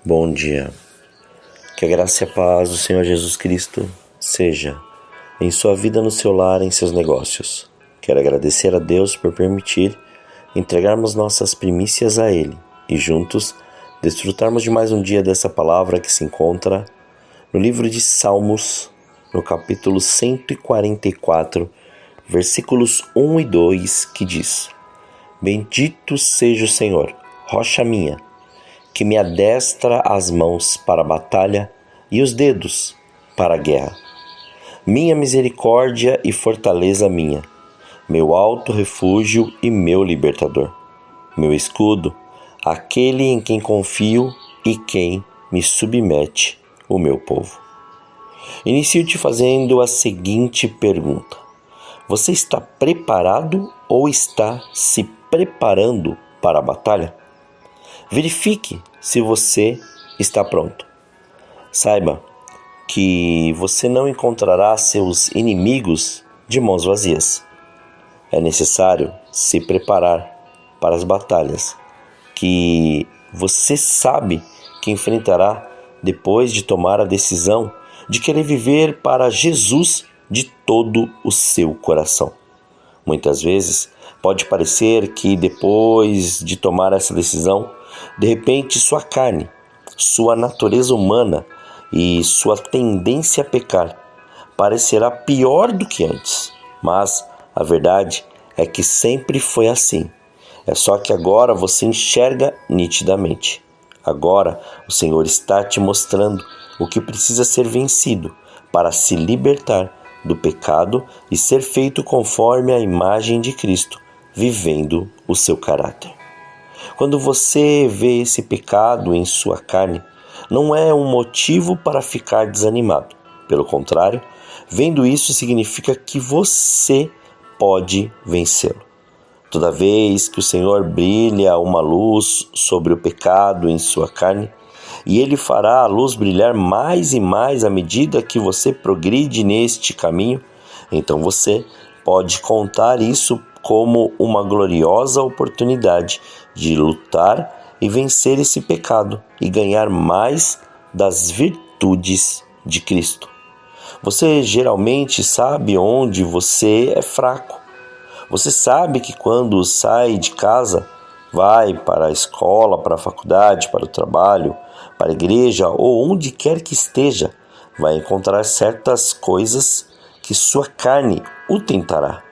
Bom dia. Que a graça e a paz do Senhor Jesus Cristo seja em sua vida, no seu lar, em seus negócios. Quero agradecer a Deus por permitir entregarmos nossas primícias a Ele e juntos desfrutarmos de mais um dia dessa palavra que se encontra no livro de Salmos, no capítulo 144, versículos 1 e 2, que diz: Bendito seja o Senhor, rocha minha, que me adestra as mãos para a batalha e os dedos para a guerra. Minha misericórdia e fortaleza minha, meu alto refúgio e meu libertador, meu escudo, aquele em quem confio e quem me submete, o meu povo. Inicio te fazendo a seguinte pergunta: você está preparado ou está se preparando para a batalha? Verifique se você está pronto. Saiba que você não encontrará seus inimigos de mãos vazias. É necessário se preparar para as batalhas que você sabe que enfrentará depois de tomar a decisão de querer viver para Jesus de todo o seu coração. Muitas vezes pode parecer que depois de tomar essa decisão, de repente sua carne, sua natureza humana e sua tendência a pecar parecerá pior do que antes. Mas a verdade é que sempre foi assim. É só que agora você enxerga nitidamente. Agora o Senhor está te mostrando o que precisa ser vencido para se libertar do pecado e ser feito conforme a imagem de Cristo, vivendo o seu caráter. Quando você vê esse pecado em sua carne, não é um motivo para ficar desanimado. Pelo contrário, vendo isso significa que você pode vencê-lo. Toda vez que o Senhor brilha uma luz sobre o pecado em sua carne, e Ele fará a luz brilhar mais e mais à medida que você progride neste caminho, então você pode contar isso como uma gloriosa oportunidade de lutar e vencer esse pecado e ganhar mais das virtudes de Cristo. Você geralmente sabe onde você é fraco. Você sabe que quando sai de casa, vai para a escola, para a faculdade, para o trabalho, para a igreja ou onde quer que esteja, vai encontrar certas coisas que sua carne o tentará.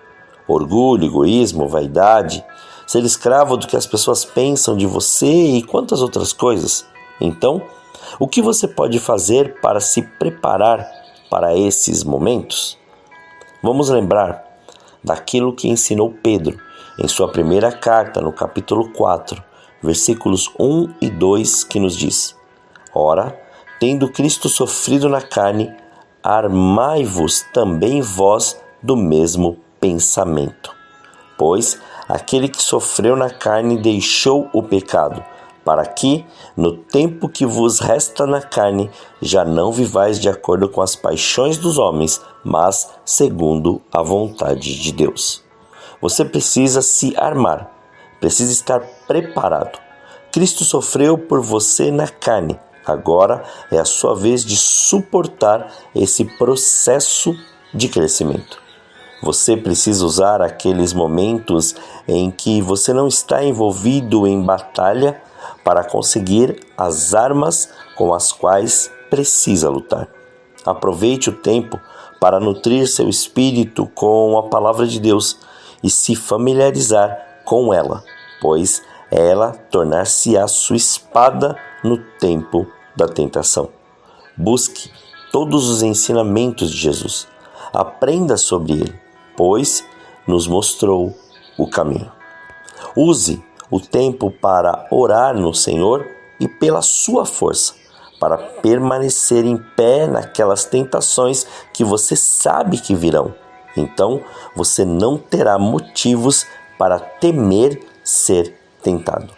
Orgulho, egoísmo, vaidade, ser escravo do que as pessoas pensam de você e quantas outras coisas. Então, o que você pode fazer para se preparar para esses momentos? Vamos lembrar daquilo que ensinou Pedro em sua primeira carta, no capítulo 4, versículos 1 e 2, que nos diz: Ora, tendo Cristo sofrido na carne, armai-vos também vós do mesmo pensamento. Pois aquele que sofreu na carne deixou o pecado, para que, no tempo que vos resta na carne, já não vivais de acordo com as paixões dos homens, mas segundo a vontade de Deus. Você precisa se armar, precisa estar preparado. Cristo sofreu por você na carne. Agora é a sua vez de suportar esse processo de crescimento. Você precisa usar aqueles momentos em que você não está envolvido em batalha para conseguir as armas com as quais precisa lutar. Aproveite o tempo para nutrir seu espírito com a palavra de Deus e se familiarizar com ela, pois ela tornar-se-á sua espada no tempo da tentação. Busque todos os ensinamentos de Jesus. Aprenda sobre ele, pois nos mostrou o caminho. Use o tempo para orar no Senhor e pela sua força, para permanecer em pé naquelas tentações que você sabe que virão. Então, você não terá motivos para temer ser tentado,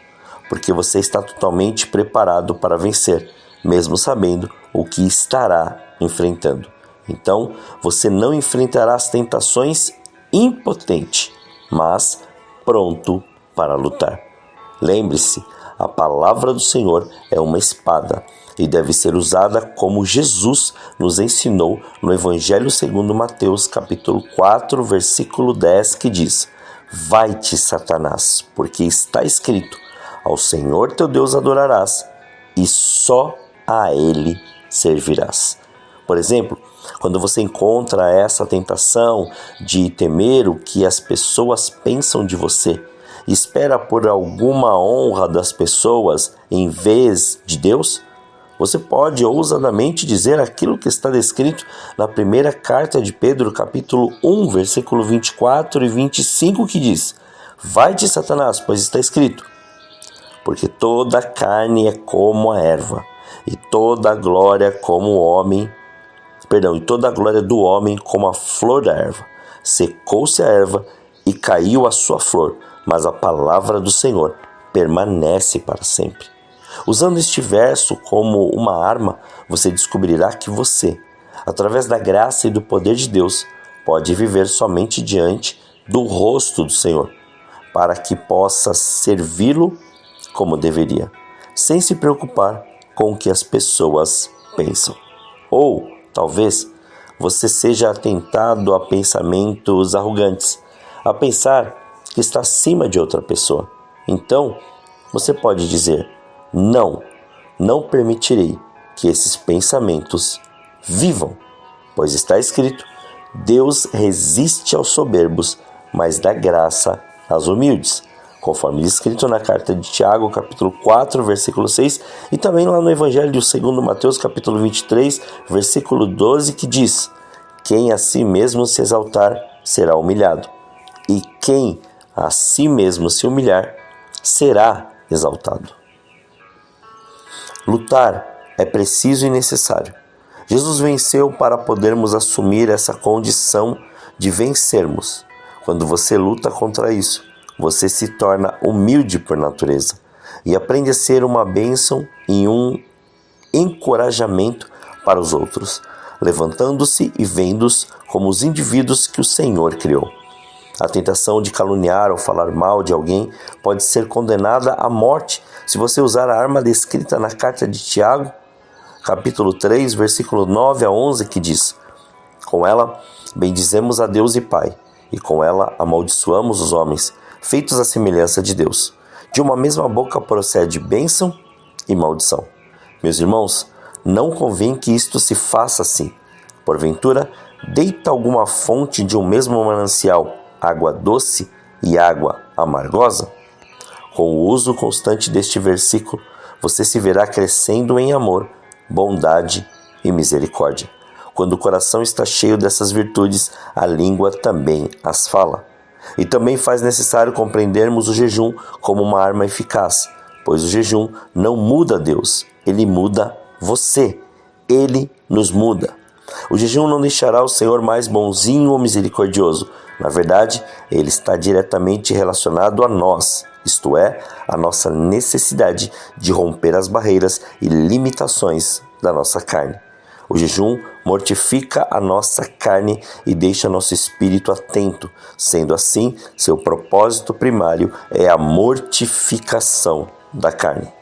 porque você está totalmente preparado para vencer, mesmo sabendo o que estará enfrentando. Então, você não enfrentará as tentações impotente, mas pronto para lutar. Lembre-se, a palavra do Senhor é uma espada e deve ser usada como Jesus nos ensinou no Evangelho segundo Mateus, capítulo 4, versículo 10, que diz: Vai-te, Satanás, porque está escrito, ao Senhor teu Deus adorarás e só a Ele servirás. Por exemplo, quando você encontra essa tentação de temer o que as pessoas pensam de você, e espera por alguma honra das pessoas em vez de Deus, você pode ousadamente dizer aquilo que está descrito na primeira carta de Pedro, capítulo 1, versículo 24 e 25, que diz: Vai-te, Satanás, pois está escrito, porque toda carne é como a erva, e toda a glória do homem como a flor da erva. Secou-se a erva e caiu a sua flor, mas a palavra do Senhor permanece para sempre. Usando este verso como uma arma, você descobrirá que você, através da graça e do poder de Deus, pode viver somente diante do rosto do Senhor, para que possa servi-lo como deveria, sem se preocupar com o que as pessoas pensam. Ou, talvez, você seja tentado a pensamentos arrogantes, a pensar que está acima de outra pessoa. Então, você pode dizer: não permitirei que esses pensamentos vivam, pois está escrito: Deus resiste aos soberbos, mas dá graça aos humildes, conforme escrito na carta de Tiago, capítulo 4, versículo 6, e também lá no Evangelho segundo Mateus, capítulo 23, versículo 12, que diz: Quem a si mesmo se exaltar será humilhado, e quem a si mesmo se humilhar será exaltado. Lutar é preciso e necessário. Jesus venceu para podermos assumir essa condição de vencermos. Quando você luta contra isso, você se torna humilde por natureza e aprende a ser uma bênção e um encorajamento para os outros, levantando-se e vendo-os como os indivíduos que o Senhor criou. A tentação de caluniar ou falar mal de alguém pode ser condenada à morte se você usar a arma descrita na carta de Tiago, capítulo 3, versículo 9 a 11, que diz: Com ela bendizemos a Deus e Pai, e com ela amaldiçoamos os homens, feitos à semelhança de Deus. De uma mesma boca procede bênção e maldição. Meus irmãos, não convém que isto se faça assim. Porventura, deita alguma fonte de um mesmo manancial água doce e água amargosa? Com o uso constante deste versículo, você se verá crescendo em amor, bondade e misericórdia. Quando o coração está cheio dessas virtudes, a língua também as fala. E também faz necessário compreendermos o jejum como uma arma eficaz, pois o jejum não muda Deus, ele muda você, ele nos muda. O jejum não deixará o Senhor mais bonzinho ou misericordioso. Na verdade, ele está diretamente relacionado a nós, isto é, a nossa necessidade de romper as barreiras e limitações da nossa carne. O jejum mortifica a nossa carne e deixa nosso espírito atento. Sendo assim, seu propósito primário é a mortificação da carne.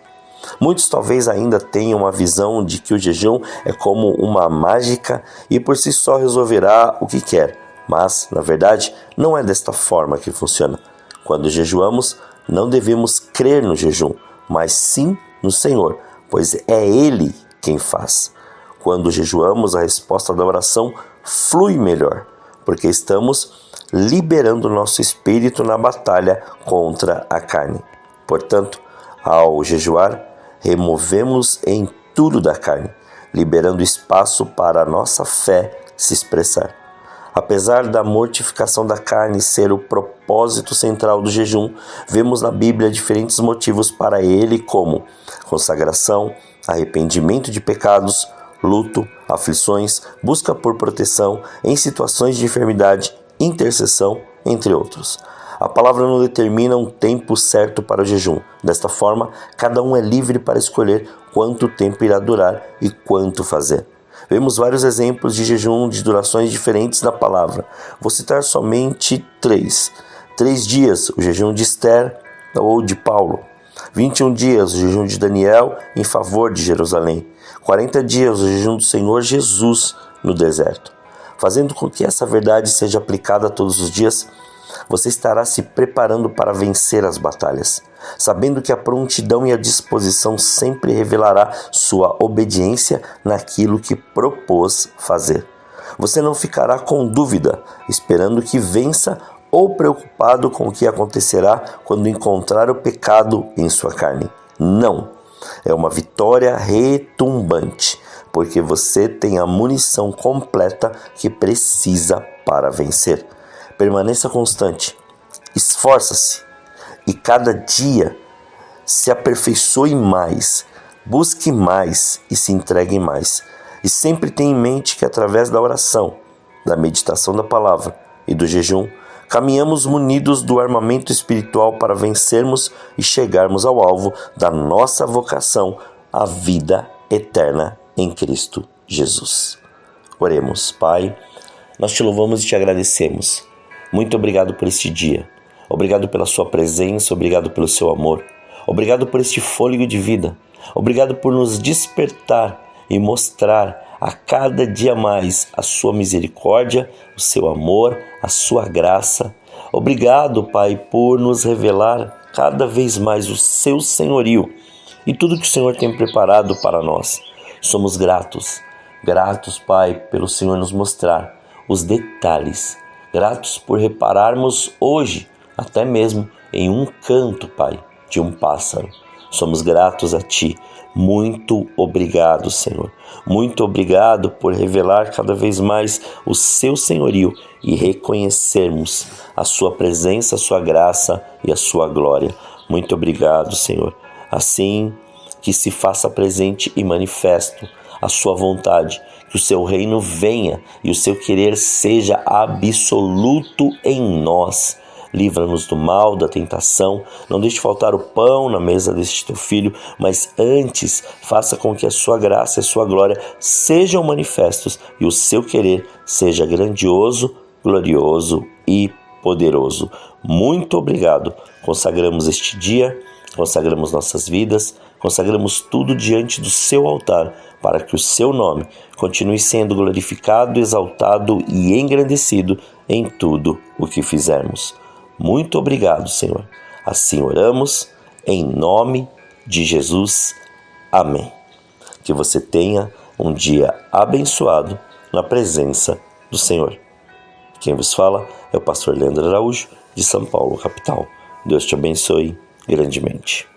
Muitos talvez ainda tenham uma visão de que o jejum é como uma mágica e por si só resolverá o que quer. Mas, na verdade, não é desta forma que funciona. Quando jejuamos, não devemos crer no jejum, mas sim no Senhor, pois é Ele quem faz. Quando jejuamos, a resposta da oração flui melhor, porque estamos liberando nosso espírito na batalha contra a carne. Portanto, ao jejuar, removemos entulho da carne, liberando espaço para a nossa fé se expressar. Apesar da mortificação da carne ser o propósito central do jejum, vemos na Bíblia diferentes motivos para ele, como consagração, arrependimento de pecados, luto, aflições, busca por proteção em situações de enfermidade, intercessão, entre outros. A palavra não determina um tempo certo para o jejum. Desta forma, cada um é livre para escolher quanto tempo irá durar e quanto fazer. Vemos vários exemplos de jejum de durações diferentes na palavra. Vou citar somente 3. 3 dias, o jejum de Esther ou de Paulo. 21 dias o jejum de Daniel em favor de Jerusalém. 40 dias o jejum do Senhor Jesus no deserto. Fazendo com que essa verdade seja aplicada todos os dias, você estará se preparando para vencer as batalhas, sabendo que a prontidão e a disposição sempre revelará sua obediência naquilo que propôs fazer. Você não ficará com dúvida, esperando que vença ou preocupado com o que acontecerá quando encontrar o pecado em sua carne. Não, é uma vitória retumbante, porque você tem a munição completa que precisa para vencer. Permaneça constante, esforça-se e cada dia se aperfeiçoe mais, busque mais e se entregue mais. E sempre tenha em mente que através da oração, da meditação da palavra e do jejum, caminhamos munidos do armamento espiritual para vencermos e chegarmos ao alvo da nossa vocação, a vida eterna em Cristo Jesus. Oremos, Pai, nós te louvamos e te agradecemos. Muito obrigado por este dia. Obrigado pela sua presença, obrigado pelo seu amor. Obrigado por este fôlego de vida. Obrigado por nos despertar e mostrar a cada dia mais a sua misericórdia, o seu amor, a sua graça. Obrigado, Pai, por nos revelar cada vez mais o seu senhorio e tudo que o Senhor tem preparado para nós. Somos gratos, Pai, pelo Senhor nos mostrar os detalhes. Gratos por repararmos hoje, até mesmo em um canto, Pai, de um pássaro. Somos gratos a Ti. Muito obrigado, Senhor. Muito obrigado por revelar cada vez mais o seu senhorio e reconhecermos a sua presença, a sua graça e a sua glória. Muito obrigado, Senhor. Assim que se faça presente e manifesto a sua vontade, que o seu reino venha e o seu querer seja absoluto em nós. Livra-nos do mal, da tentação, não deixe faltar o pão na mesa deste teu filho, mas antes faça com que a sua graça e a sua glória sejam manifestos e o seu querer seja grandioso, glorioso e poderoso. Muito obrigado. Consagramos este dia, consagramos nossas vidas, consagramos tudo diante do seu altar, para que o seu nome continue sendo glorificado, exaltado e engrandecido em tudo o que fizermos. Muito obrigado, Senhor. Assim oramos, em nome de Jesus. Amém. Que você tenha um dia abençoado na presença do Senhor. Quem vos fala é o pastor Leandro Araújo, de São Paulo, capital. Deus te abençoe grandemente.